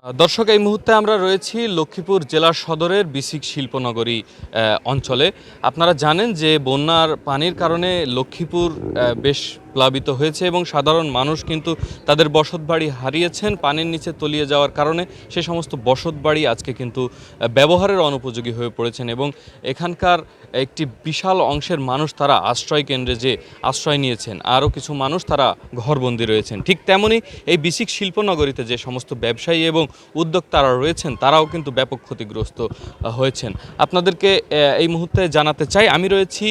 দর্শক, এই মুহূর্তে আমরা রয়েছি লক্ষ্মীপুর জেলা সদরের বিসিক শিল্পনগরী অঞ্চলে। আপনারা জানেন যে বন্যার পানির কারণে লক্ষ্মীপুর বেশ প্লাবিত হয়েছে এবং সাধারণ মানুষ কিন্তু তাদের বসতবাড়ি হারিয়েছেন পানির নিচে তলিয়ে যাওয়ার কারণে। সে সমস্ত বসতবাড়ি আজকে কিন্তু ব্যবহারের অনুপযোগী হয়ে পড়েছেন এবং এখানকার একটি বিশাল অংশের মানুষ তারা আশ্রয় কেন্দ্রে যে আশ্রয় নিয়েছেন, আরও কিছু মানুষ তারা ঘরবন্দি রয়েছেন। ঠিক তেমনই এই বিসিক শিল্পনগরীতে যে সমস্ত ব্যবসায়ী এবং উদ্যোক্তারা রয়েছেন তারাও কিন্তু ব্যাপক ক্ষতিগ্রস্ত হয়েছেন। আপনাদেরকে এই মুহূর্তে জানাতে চাই, আমি রয়েছি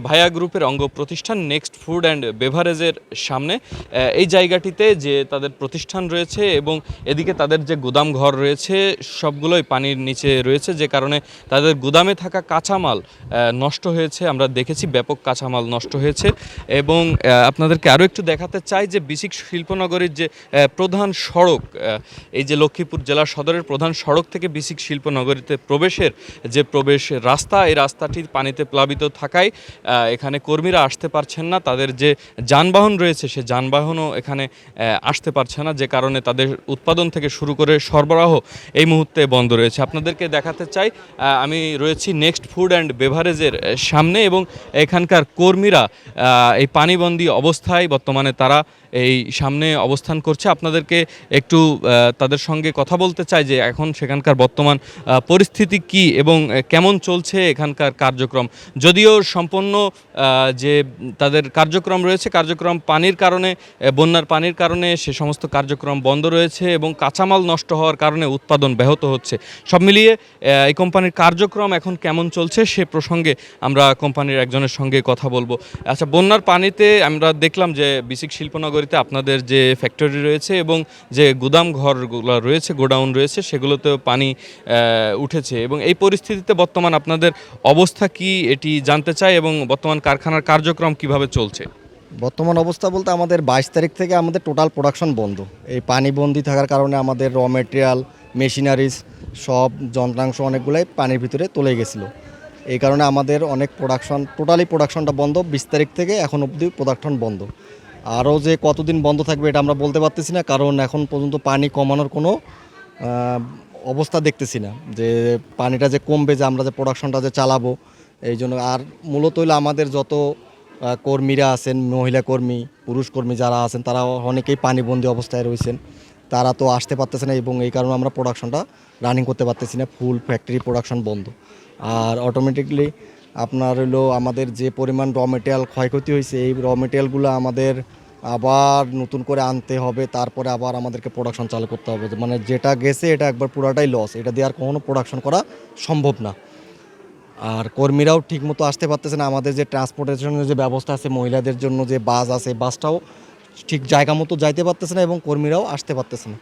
ভায়া গ্রুপের অঙ্গ প্রতিষ্ঠান নেক্সট ফুড অ্যান্ড বেভারেজের সামনে। এই জায়গাটিতে যে তাদের প্রতিষ্ঠান রয়েছে এবং এদিকে তাদের যে গুদাম ঘর রয়েছে সবগুলোই পানির নিচে রয়েছে, যে কারণে তাদের গুদামে থাকা কাঁচামাল নষ্ট হয়েছে। আমরা দেখেছি ব্যাপক কাঁচামাল নষ্ট হয়েছে এবং আপনাদেরকে আরও একটু দেখাতে চাই যে বিসিক শিল্পনগরীর যে প্রধান সড়ক, এই যে লক্ষ্মীপুর জেলা সদরের প্রধান সড়ক থেকে বিসিক শিল্পনগরীতে প্রবেশের যে প্রবেশ রাস্তা, এই রাস্তাটি পানিতে প্লাবিত থাকায় এখানে কর্মীরা আসতে পারছেন না। তাদের যে যানবাহন রয়েছে সে যানবাহনও এখানে আসতে পারছে না, যে কারণে তাদের উৎপাদন থেকে শুরু করে সরবরাহ এই মুহূর্তে বন্ধ রয়েছে। আপনাদেরকে দেখাতে চাই, আমি রয়েছি নেক্সট ফুড অ্যান্ড বেভারেজের সামনে এবং এখানকার কর্মীরা এই পানিবন্দী অবস্থায় বর্তমানে তারা এই সামনে অবস্থান করছে। আপনাদেরকে একটু তাদের সঙ্গে কথা বলতে চাই যে এখন সেখানকার বর্তমান পরিস্থিতি কি এবং কেমন চলছে এখানকার কার্যক্রম। যদিও সম্পূর্ণ যে তাদের কার্যক্রম রয়েছে, কার্যক্রম পানির কারণে, বন্যার পানির কারণে সে সমস্ত কার্যক্রম বন্ধ রয়েছে এবং কাঁচামাল নষ্ট হওয়ার কারণে উৎপাদন ব্যাহত হচ্ছে। সব মিলিয়ে এই কোম্পানির কার্যক্রম এখন কেমন চলছে সে প্রসঙ্গে আমরা কোম্পানির একজনের সঙ্গে কথা বলবো। আচ্ছা, বন্যার পানিতে আমরা দেখলাম যে বিসিক শিল্পনগরীতে আপনাদের যে ফ্যাক্টরি রয়েছে এবং যে গুদাম ঘরগুলো রয়েছে, গোডাউন রয়েছে, সেগুলোতেও পানি উঠেছে এবং এই পরিস্থিতিতে বর্তমান আপনাদের অবস্থা কি এটি জানতে চাই এবং বর্তমান কারখানার কার্যক্রম কিভাবে চলছে। বর্তমান অবস্থা বলতে আমাদের 22 তারিখ থেকে আমাদের টোটাল প্রোডাকশন বন্ধ। এই পানি বন্দি থাকার কারণে আমাদের র মেটেরিয়াল, মেশিনারিজ, সব যন্ত্রাংশ অনেকগুলাই পানির ভিতরে চলে গেছিলো। এই কারণে আমাদের অনেক টোটালি প্রোডাকশনটা বন্ধ। 20 তারিখ থেকে এখন অবধি প্রোডাকশন বন্ধ। আরও যে কতদিন বন্ধ থাকবে এটা আমরা বলতে পারতেছি না, কারণ এখন পর্যন্ত পানি কমানোর কোনো অবস্থা দেখতেছি না, যে পানিটা যে কমবে, যে আমরা যে প্রোডাকশনটা যে চালাবো। এই জন্য আর মূলত হইলে আমাদের যত কর্মীরা আছেন, মহিলা কর্মী, পুরুষ কর্মী যারা আছেন, তারা অনেকেই পানিবন্দী অবস্থায় রয়েছেন। তারা তো আসতে পারতেছে না এবং এই কারণে আমরা প্রোডাকশনটা রানিং করতে পারতেছি না। ফুল ফ্যাক্টরি প্রোডাকশন বন্ধ। আর অটোমেটিকলি আপনার হলো আমাদের যে পরিমাণ র মেটেরিয়াল ক্ষয়ক্ষতি হয়েছে, এই র মেটেরিয়ালগুলো আমাদের আবার নতুন করে আনতে হবে, তারপরে আবার আমাদেরকে প্রোডাকশন চালু করতে হবে। মানে যেটা গেছে এটা একবার পুরাটাই লস, এটা দিয়ে আর কখনো প্রোডাকশন করা সম্ভব না। আর কর্মীরাও ঠিকমতো আসতে পারতেছে না। আমাদের যে ট্রান্সপোর্টেশনের যে ব্যবস্থা আছে, মহিলাদের জন্য যে বাস আছে, বাসটাও ঠিক জায়গা মতো যাইতে পারতেছে না এবং কর্মীরাও আসতে পারতেছে না।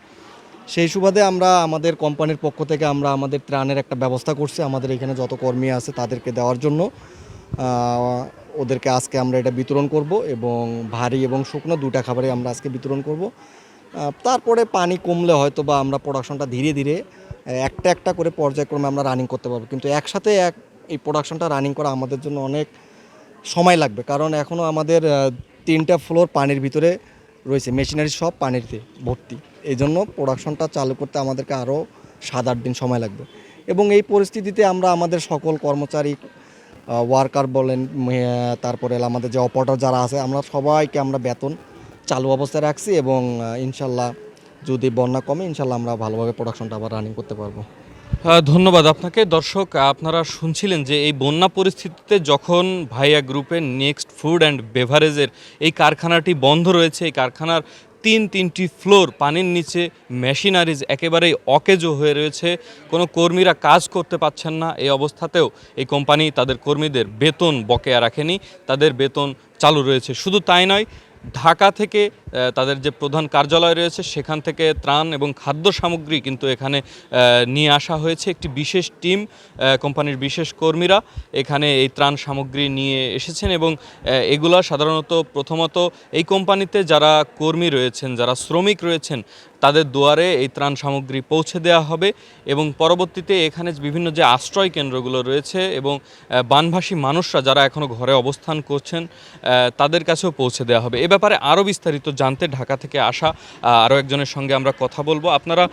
সেই সুবাদে আমরা আমাদের কোম্পানির পক্ষ থেকে আমরা আমাদের ত্রাণের একটা ব্যবস্থা করছি আমাদের এখানে যত কর্মী আছে তাদেরকে দেওয়ার জন্য। ওদেরকে আজকে আমরা এটা বিতরণ করব এবং ভারী এবং শুকনো দুটা খাবারই আমরা আজকে বিতরণ করব। তারপরে পানি কমলে হয়তো বা আমরা প্রোডাকশনটা ধীরে ধীরে একটা একটা করে পর্যায়ক্রমে আমরা রানিং করতে পারবো, কিন্তু একসাথে এই প্রোডাকশনটা রানিং করা আমাদের জন্য অনেক সময় লাগবে, কারণ এখনও আমাদের 3টা ফ্লোর পানির ভিতরে রয়েছে, মেশিনারি সব পানিতে ভর্তি। এই জন্য প্রোডাকশনটা চালু করতে আমাদেরকে আরও 7-8 দিন সময় লাগবে। এবং এই পরিস্থিতিতে আমরা আমাদের সকল কর্মচারী, ওয়ার্কার বলেন, তারপরে আমাদের যে অপারেটর যারা আছে, আমরা সবাইকে আমরা বেতন চালু অবস্থায় রাখছি এবং ইনশাল্লাহ যদি বন্যা কমে ইনশাল্লাহ আমরা ভালোভাবে প্রোডাকশনটা আবার রানিং করতে পারবো। ধন্যবাদ আপনাকে। দর্শক, আপনারা শুনছিলেন যে এই বন্যা পরিস্থিতিতে যখন ভাইয়া গ্রুপের নেক্সট ফুড অ্যান্ড বেভারেজের এই কারখানাটি বন্ধ রয়েছে, এই কারখানার তিনটি ফ্লোর পানির নিচে, মেশিনারিজ একেবারেই অকেজো হয়ে রয়েছে, কোনো কর্মীরা কাজ করতে পারছেন না। এই অবস্থাতেও এই কোম্পানি তাদের কর্মীদের বেতন বকেয়া রাখেনি, তাদের বেতন চালু রয়েছে। শুধু তাই নয়, ঢাকা থেকে তাদের যে প্রধান কার্যালয় রয়েছে সেখান থেকে ত্রাণ এবং খাদ্য সামগ্রী কিন্তু এখানে নিয়ে আসা হয়েছে। একটি বিশেষ টিম, কোম্পানির বিশেষ কর্মীরা এখানে এই ত্রাণ সামগ্রী নিয়ে এসেছেন এবং এগুলা সাধারণত প্রথমত এই কোম্পানিতে যারা কর্মী রয়েছেন, যারা শ্রমিক রয়েছেন, তাদের দুয়ারে এই ত্রাণ সামগ্রী পৌঁছে দেওয়া হবে এবং পরবর্তীতে এখানে বিভিন্ন যে আশ্রয় কেন্দ্রগুলো রয়েছে এবং বানভাসী মানুষরা যারা এখনও ঘরে অবস্থান করছেন তাদের কাছেও পৌঁছে দেওয়া হবে। এ ব্যাপারে আরও বিস্তারিত জানতে ঢাকা থেকে আসা আরও একজনের সঙ্গে আমরা কথা বলবো। আপনারা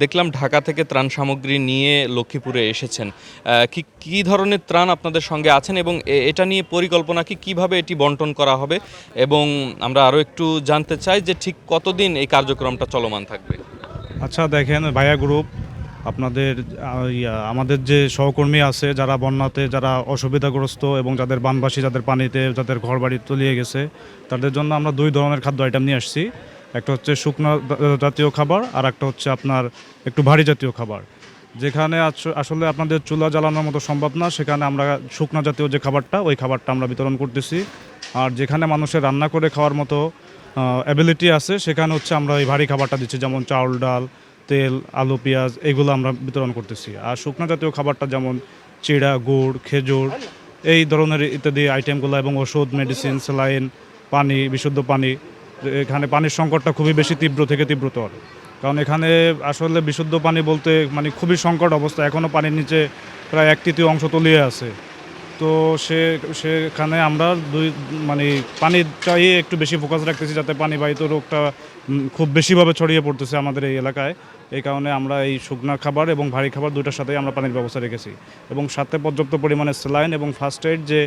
দেখলাম ঢাকা থেকে ত্রাণ সামগ্রী নিয়ে লক্ষ্মীপুরে এসেছেন, কি ধরনের ত্রাণ আপনাদের সঙ্গে আছেন এবং এটা নিয়ে পরিকল্পনা কিভাবে এটি বন্টন করা হবে, এবং আমরা আরও একটু জানতে চাই যে ঠিক কতদিন এই কার্যক্রমটা চলমান থাকবে। আচ্ছা দেখেন ভাইয়া গ্রুপ, আপনাদের আমাদের যে সহকর্মী আছে যারা বন্যাতে যারা অসুবিধাগ্রস্ত এবং যাদের বানবাসী যাদের পানিতে যাদের ঘরবাড়ি তলিয়ে গেছে তাদের জন্য আমরা 2 ধরনের খাদ্য আইটেম নিয়ে আসছি। একটা হচ্ছে শুকনো জাতীয় খাবার আর একটা হচ্ছে আপনার একটু ভারী জাতীয় খাবার। যেখানে আসলে আপনাদের চুলা জ্বালানোর মতো সম্ভব না সেখানে আমরা শুকনো জাতীয় যে খাবারটা ওই খাবারটা আমরা বিতরণ করতেছি। আর যেখানে মানুষের রান্না করে খাওয়ার মতো অ্যাবিলিটি আছে সেখানে হচ্ছে আমরা এই ভারী খাবারটা দিচ্ছি, যেমন চাউল ডাল তেল আলু পেঁয়াজ এগুলো আমরা বিতরণ করতেছি। আর শুকনো জাতীয় খাবারটা যেমন চিড়া গুড় খেজুর এই ধরনের ইত্যাদি আইটেমগুলো এবং ওষুধ মেডিসিন স্যালাইন পানি বিশুদ্ধ পানি। এখানে পানির সংকটটা খুবই বেশি তীব্র থেকে তীব্রতর, কারণ এখানে আসলে বিশুদ্ধ পানি বলতে মানে খুবই সংকট অবস্থা, এখনও পানির নিচে প্রায় 1/3 অংশ তলিয়ে আছে। তো সেখানে আমরা মানে পানির চাইয়ে একটু বেশি ফোকাস রাখতেছি যাতে পানিবাহিত রোগটা খুব বেশিভাবে ছড়িয়ে পড়তেছে আমাদের এই এলাকায়। এই কারণে আমরা এই শুকনা খাবার এবং ভারী খাবার দুটার সাথেই আমরা পানির ব্যবস্থা রেখেছি এবং সাথে পর্যাপ্ত পরিমাণে স্যালাইন এবং ফার্স্ট এইড যে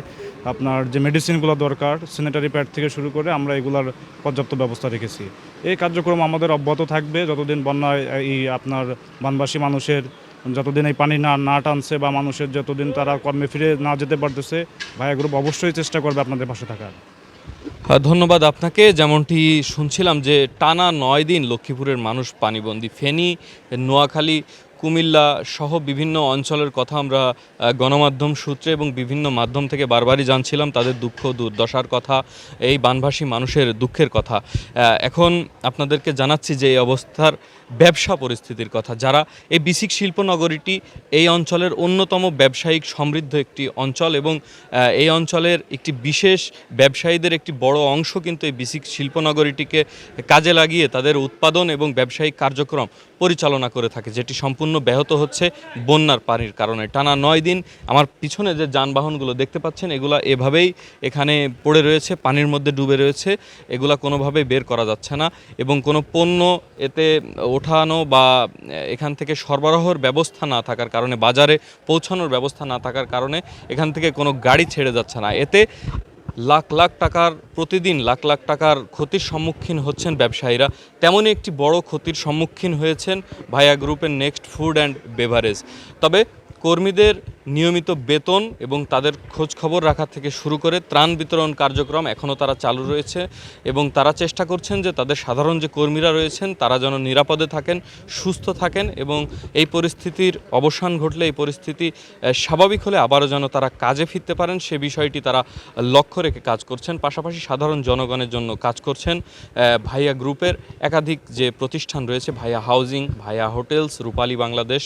আপনার যে মেডিসিনগুলো দরকার স্যানিটারি প্যাড থেকে শুরু করে আমরা এগুলার পর্যাপ্ত ব্যবস্থা রেখেছি। এই কার্যক্রম আমাদের অব্যাহত থাকবে যতদিন বন্যায় এই আপনার বানবাসী মানুষের যতদিন এই পানি না টানছে বা মানুষের যতদিন তারা কর্মে ফিরে না যেতে পারতেছে, ভাইয়া গ্রুপ অবশ্যই চেষ্টা করবে আপনাদের পাশে থাকার। ধন্যবাদ আপনাকে। যেমনটি শুনছিলাম যে টানা 9 দিন লক্ষ্মীপুরের মানুষ পানিবন্দী। ফেনী নোয়াখালী কুমিল্লা সহ বিভিন্ন অঞ্চলের কথা আমরা গণমাধ্যম সূত্রে এবং বিভিন্ন মাধ্যম থেকে বারবারই জানছিলাম তাদের দুঃখ দুর্দশার কথা, এই বানভাসী মানুষের দুঃখের কথা। এখন আপনাদেরকে জানাচ্ছি যে এই অবস্থার ব্যবসা পরিস্থিতির কথা। যারা এই বিসিক শিল্পনগরীটি এই অঞ্চলের অন্যতম ব্যবসায়িক সমৃদ্ধ একটি অঞ্চল এবং এই অঞ্চলের একটি বিশেষ ব্যবসায়ীদের একটি বড় অংশ কিন্তু এই বিসিক শিল্পনগরীটিকে কাজে লাগিয়ে তাদের উৎপাদন এবং ব্যবসায়িক কার্যক্রম পরিচালনা করে থাকে, যেটি সম্পূর্ণ ব্যাহত হচ্ছে বন্যার পানির কারণে। টানা 9 দিন আমার পিছনে যে যানবাহনগুলো দেখতে পাচ্ছেন এগুলা এভাবেই এখানে পড়ে রয়েছে, পানির মধ্যে ডুবে রয়েছে, এগুলা কোনোভাবেই বের করা যাচ্ছে না এবং কোনো পণ্য এতে ওঠানো বা এখান থেকে সরবরাহের ব্যবস্থা না থাকার কারণে, বাজারে পৌঁছানোর ব্যবস্থা না থাকার কারণে এখান থেকে কোনো গাড়ি ছেড়ে যাচ্ছে না। এতে লাখ লাখ টাকার প্রতিদিন লাখ লাখ টাকার ক্ষতির সম্মুখীন হচ্ছেন ব্যবসায়ীরা। তেমনই একটি বড় ক্ষতির সম্মুখীন হয়েছেন ভাইয়া গ্রুপের নেক্সট ফুড অ্যান্ড বেভারেজ। তবে কর্মীদের নিয়মিত বেতন এবং তাদের খোঁজ খবর রাখা থেকে শুরু করে ত্রাণ বিতরণ কার্যক্রম এখনও তারা চালু রয়েছে এবং তারা চেষ্টা করছেন যে তাদের সাধারণ যে কর্মীরা রয়েছেন তারা যেন নিরাপদে থাকেন, সুস্থ থাকেন এবং এই পরিস্থিতির অবসান ঘটলে, এই পরিস্থিতি স্বাভাবিক হলে আবারও যেন তারা কাজে ফিরতে পারেন সে বিষয়টি তারা লক্ষ্য রেখে কাজ করছেন। পাশাপাশি সাধারণ জনগণের জন্য কাজ করছেন ভাইয়া গ্রুপের একাধিক যে প্রতিষ্ঠান রয়েছে, ভাইয়া হাউজিং, ভাইয়া হোটেলস, রূপালী বাংলাদেশ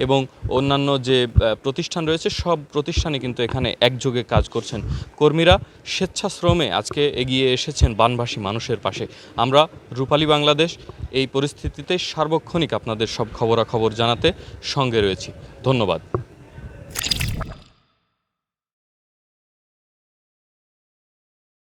এবং অন্যান্য যে প্রতিষ্ঠান রয়েছে সব প্রতিষ্ঠানে কিন্তু এখানে একযোগে কাজ করছেন। কর্মীরা স্বেচ্ছাশ্রমে আজকে এগিয়ে এসেছেন বানভাসী মানুষের পাশে। আমরা রূপালী বাংলাদেশ এই পরিস্থিতিতে সার্বক্ষণিক আপনাদের সব খবরাখবর জানাতে সঙ্গে রয়েছি। ধন্যবাদ।